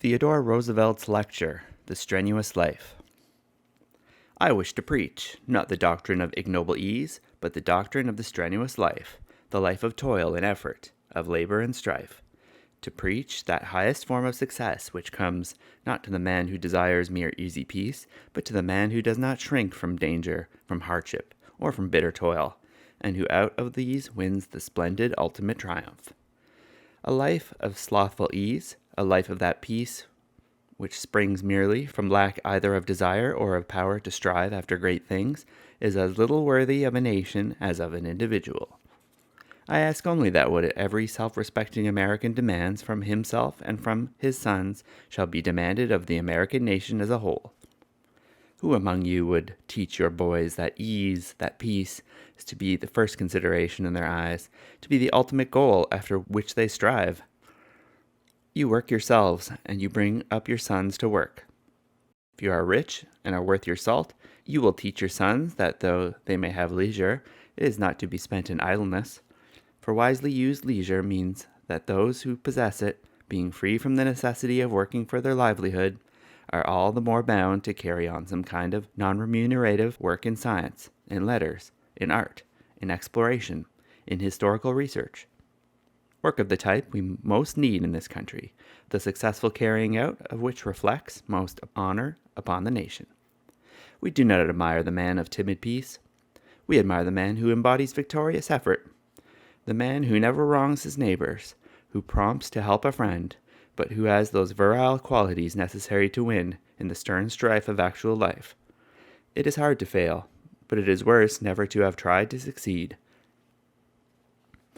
Theodore Roosevelt's lecture, The Strenuous Life. I wish to preach, not the doctrine of ignoble ease, but the doctrine of the strenuous life, the life of toil and effort, of labor and strife. To preach that highest form of success which comes not to the man who desires mere easy peace, but to the man who does not shrink from danger, from hardship, or from bitter toil, and who out of these wins the splendid ultimate triumph. A life of slothful ease, a life of that peace which springs merely from lack either of desire or of power to strive after great things, is as little worthy of a nation as of an individual. I ask only that what every self-respecting American demands from himself and from his sons shall be demanded of the American nation as a whole. Who among you would teach your boys that ease, that peace, is to be the first consideration in their eyes, to be the ultimate goal after which they strive? You work yourselves, and you bring up your sons to work. If you are rich and are worth your salt, you will teach your sons that though they may have leisure, it is not to be spent in idleness. For wisely used leisure means that those who possess it, being free from the necessity of working for their livelihood, are all the more bound to carry on some kind of non-remunerative work in science, in letters, in art, in exploration, in historical research. Work of the type we most need in this country, the successful carrying out of which reflects most honor upon the nation. We do not admire the man of timid peace. We admire the man who embodies victorious effort, the man who never wrongs his neighbors, who prompts to help a friend, but who has those virile qualities necessary to win in the stern strife of actual life. It is hard to fail, but it is worse never to have tried to succeed.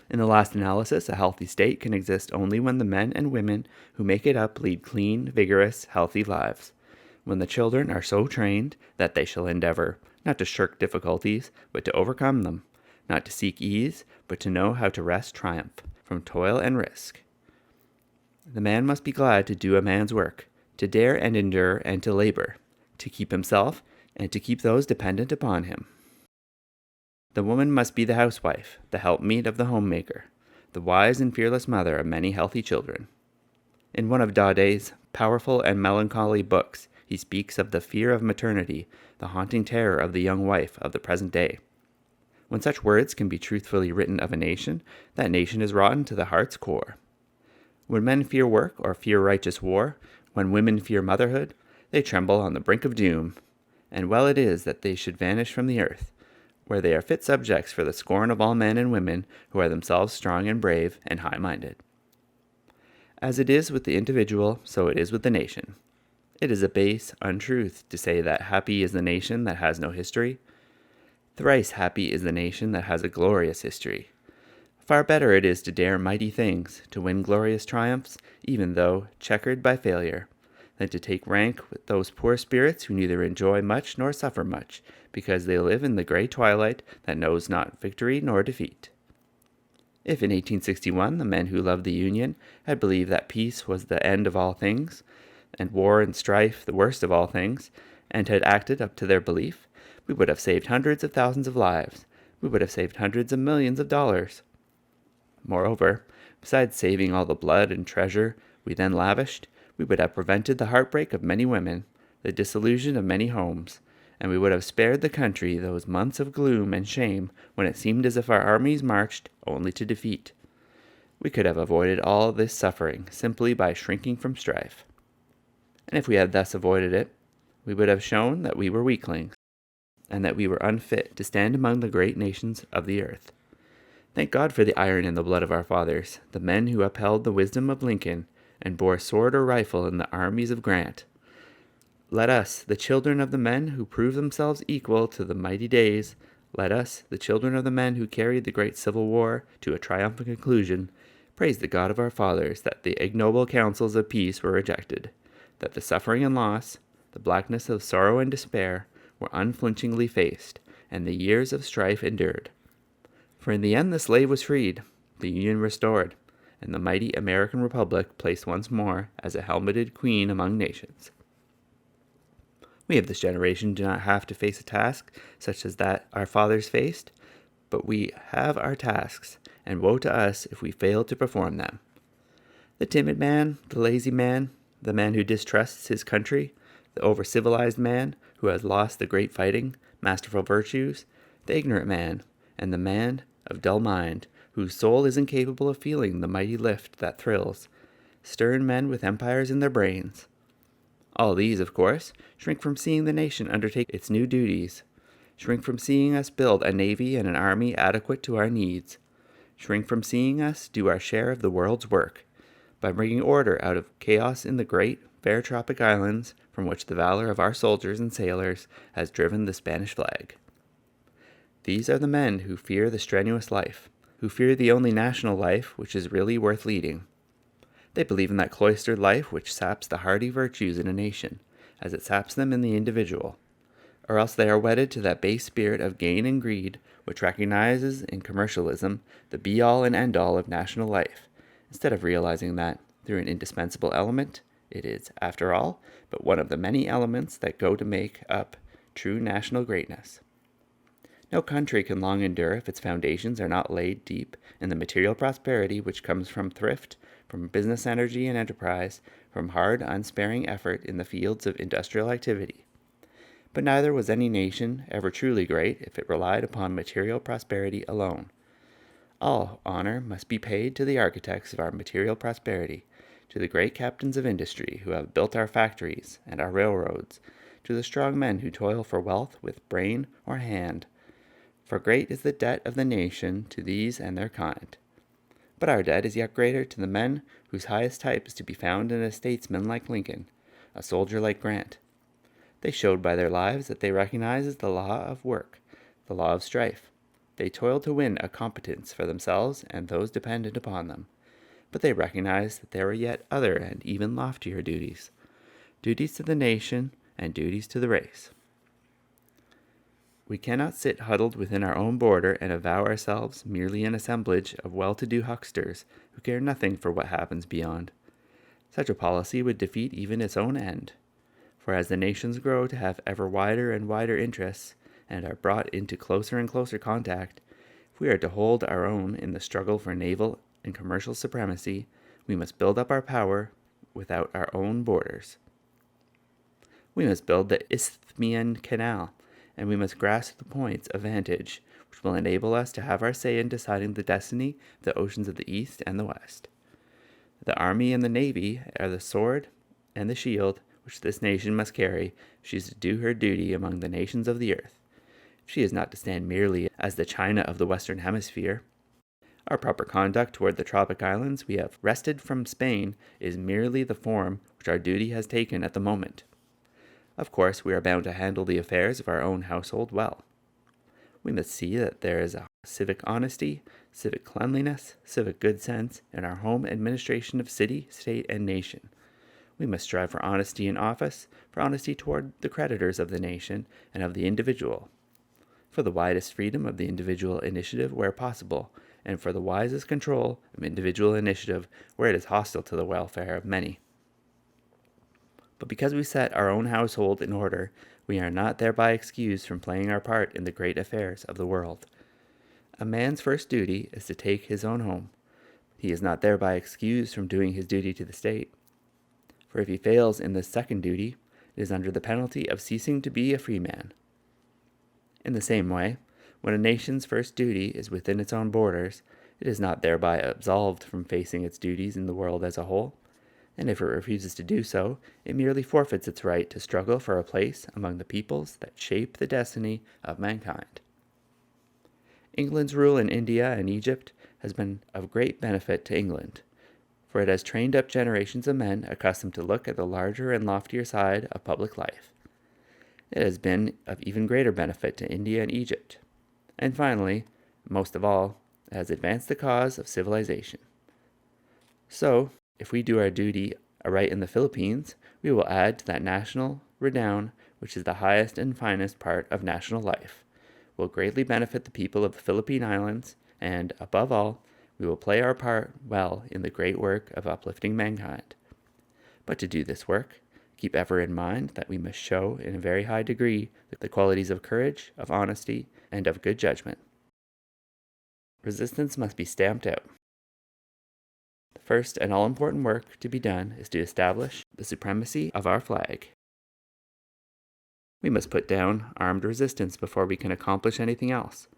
In the last analysis, a healthy state can exist only when the men and women who make it up lead clean, vigorous, healthy lives. When the children are so trained that they shall endeavor, not to shirk difficulties, but to overcome them, not to seek ease, but to know how to wrest triumph from toil and risk. The man must be glad to do a man's work, to dare and endure and to labor, to keep himself and to keep those dependent upon him. The woman must be the housewife, the helpmeet of the homemaker, the wise and fearless mother of many healthy children. In one of Daudet's powerful and melancholy books, he speaks of the fear of maternity, the haunting terror of the young wife of the present day. When such words can be truthfully written of a nation, that nation is rotten to the heart's core. When men fear work or fear righteous war, when women fear motherhood, they tremble on the brink of doom, and well it is that they should vanish from the earth, where they are fit subjects for the scorn of all men and women who are themselves strong and brave and high-minded. As it is with the individual, so it is with the nation. It is a base untruth to say that happy is the nation that has no history. Thrice happy is the nation that has a glorious history. Far better it is to dare mighty things, to win glorious triumphs, even though checkered by failure, than to take rank with those poor spirits who neither enjoy much nor suffer much, because they live in the gray twilight that knows not victory nor defeat. If in 1861 the men who loved the Union had believed that peace was the end of all things, and war and strife the worst of all things, and had acted up to their belief, we would have saved hundreds of thousands of lives. We would have saved hundreds of millions of dollars. Moreover, besides saving all the blood and treasure we then lavished, we would have prevented the heartbreak of many women, the disillusion of many homes, and we would have spared the country those months of gloom and shame when it seemed as if our armies marched only to defeat. We could have avoided all this suffering simply by shrinking from strife. And if we had thus avoided it, we would have shown that we were weaklings, and that we were unfit to stand among the great nations of the earth. Thank God for the iron in the blood of our fathers, the men who upheld the wisdom of Lincoln, and bore sword or rifle in the armies of Grant. Let us, the children of the men who proved themselves equal to the mighty days, let us, the children of the men who carried the great Civil War to a triumphant conclusion, praise the God of our fathers that the ignoble counsels of peace were rejected, that the suffering and loss, the blackness of sorrow and despair, were unflinchingly faced, and the years of strife endured. For in the end the slave was freed, the Union restored, and the mighty American Republic placed once more as a helmeted queen among nations. We of this generation do not have to face a task such as that our fathers faced, but we have our tasks, and woe to us if we fail to perform them. The timid man, the lazy man, the man who distrusts his country, the over-civilized man who has lost the great fighting, masterful virtues, the ignorant man, and the man of dull mind, whose soul is incapable of feeling the mighty lift that thrills, stern men with empires in their brains. All these, of course, shrink from seeing the nation undertake its new duties, shrink from seeing us build a navy and an army adequate to our needs, shrink from seeing us do our share of the world's work, by bringing order out of chaos in the great, fair tropic islands from which the valor of our soldiers and sailors has driven the Spanish flag. These are the men who fear the strenuous life, who fear the only national life which is really worth leading. They believe in that cloistered life which saps the hardy virtues in a nation, as it saps them in the individual. Or else they are wedded to that base spirit of gain and greed which recognizes in commercialism the be-all and end-all of national life, instead of realizing that, through an indispensable element, it is, after all, but one of the many elements that go to make up true national greatness. No country can long endure if its foundations are not laid deep in the material prosperity which comes from thrift, from business energy and enterprise, from hard, unsparing effort in the fields of industrial activity. But neither was any nation ever truly great if it relied upon material prosperity alone. All honor must be paid to the architects of our material prosperity, to the great captains of industry who have built our factories and our railroads, to the strong men who toil for wealth with brain or hand. For great is the debt of the nation to these and their kind. But our debt is yet greater to the men whose highest type is to be found in a statesman like Lincoln, a soldier like Grant. They showed by their lives that they recognized the law of work, the law of strife. They toiled to win a competence for themselves and those dependent upon them. But they recognized that there were yet other and even loftier duties, duties to the nation and duties to the race. We cannot sit huddled within our own border and avow ourselves merely an assemblage of well-to-do hucksters who care nothing for what happens beyond. Such a policy would defeat even its own end. For as the nations grow to have ever wider and wider interests, and are brought into closer and closer contact, if we are to hold our own in the struggle for naval and commercial supremacy, we must build up our power without our own borders. We must build the Isthmian Canal, and we must grasp the points of vantage which will enable us to have our say in deciding the destiny of the oceans of the East and the West. The Army and the Navy are the sword and the shield which this nation must carry if she is to do her duty among the nations of the earth. If she is not to stand merely as the China of the Western Hemisphere, our proper conduct toward the tropic islands we have wrested from Spain is merely the form which our duty has taken at the moment. Of course, we are bound to handle the affairs of our own household well. We must see that there is a civic honesty, civic cleanliness, civic good sense in our home administration of city, state, and nation. We must strive for honesty in office, for honesty toward the creditors of the nation and of the individual, for the widest freedom of the individual initiative where possible, and for the wisest control of individual initiative where it is hostile to the welfare of many. But because we set our own household in order, we are not thereby excused from playing our part in the great affairs of the world. A man's first duty is to take his own home. He is not thereby excused from doing his duty to the state. For if he fails in this second duty, it is under the penalty of ceasing to be a free man. In the same way, when a nation's first duty is within its own borders, it is not thereby absolved from facing its duties in the world as a whole, and if it refuses to do so, it merely forfeits its right to struggle for a place among the peoples that shape the destiny of mankind. England's rule in India and Egypt has been of great benefit to England, for it has trained up generations of men accustomed to look at the larger and loftier side of public life. It has been of even greater benefit to India and Egypt. And finally, most of all, it has advanced the cause of civilization. So, if we do our duty aright in the Philippines, we will add to that national renown, which is the highest and finest part of national life, will greatly benefit the people of the Philippine Islands, and, above all, we will play our part well in the great work of uplifting mankind. But to do this work, keep ever in mind that we must show in a very high degree the qualities of courage, of honesty, and of good judgment. Resistance must be stamped out. The First and all-important work to be done is to establish the supremacy of our flag. We must put down armed resistance before we can accomplish anything else,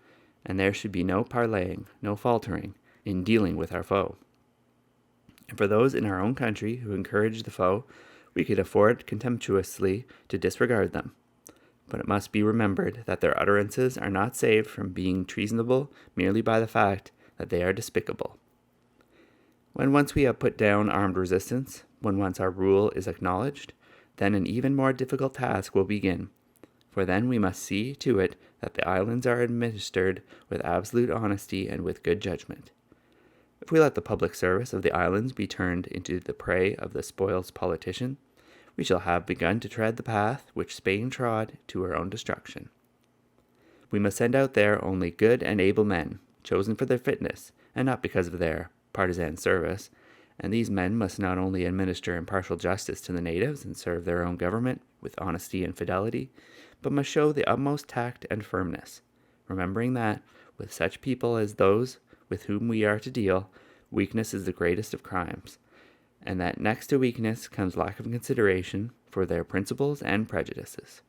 and there should be no parleying, no faltering, in dealing with our foe. And for those in our own country who encourage the foe, we could afford contemptuously to disregard them. But it must be remembered that their utterances are not saved from being treasonable merely by the fact that they are despicable. When once we have put down armed resistance, when once our rule is acknowledged, then an even more difficult task will begin, for then we must see to it that the islands are administered with absolute honesty and with good judgment. If we let the public service of the islands be turned into the prey of the spoils politician, we shall have begun to tread the path which Spain trod to her own destruction. We must send out there only good and able men, chosen for their fitness, and not because of their partisan service, and these men must not only administer impartial justice to the natives and serve their own government with honesty and fidelity, but must show the utmost tact and firmness, remembering that, with such people as those with whom we are to deal, weakness is the greatest of crimes, and that next to weakness comes lack of consideration for their principles and prejudices.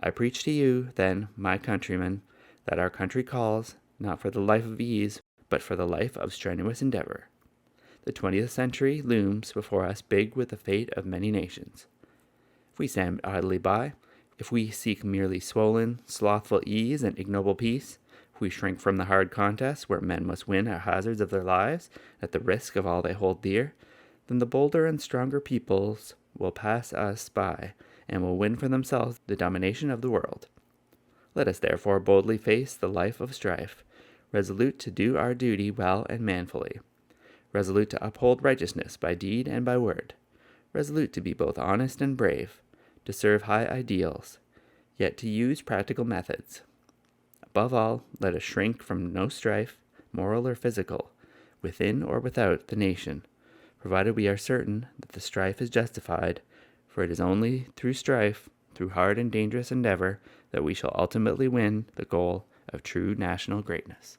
I preach to you, then, my countrymen, that our country calls, not for the life of ease, but for the life of strenuous endeavor. The 20th century looms before us big with the fate of many nations. If we stand idly by, if we seek merely swollen, slothful ease and ignoble peace, if we shrink from the hard contests where men must win at hazards of their lives, at the risk of all they hold dear, then the bolder and stronger peoples will pass us by and will win for themselves the domination of the world. Let us therefore boldly face the life of strife, resolute to do our duty well and manfully, resolute to uphold righteousness by deed and by word, resolute to be both honest and brave, to serve high ideals, yet to use practical methods. Above all, let us shrink from no strife, moral or physical, within or without the nation, provided we are certain that the strife is justified, for it is only through strife, through hard and dangerous endeavor, that we shall ultimately win the goal of true national greatness.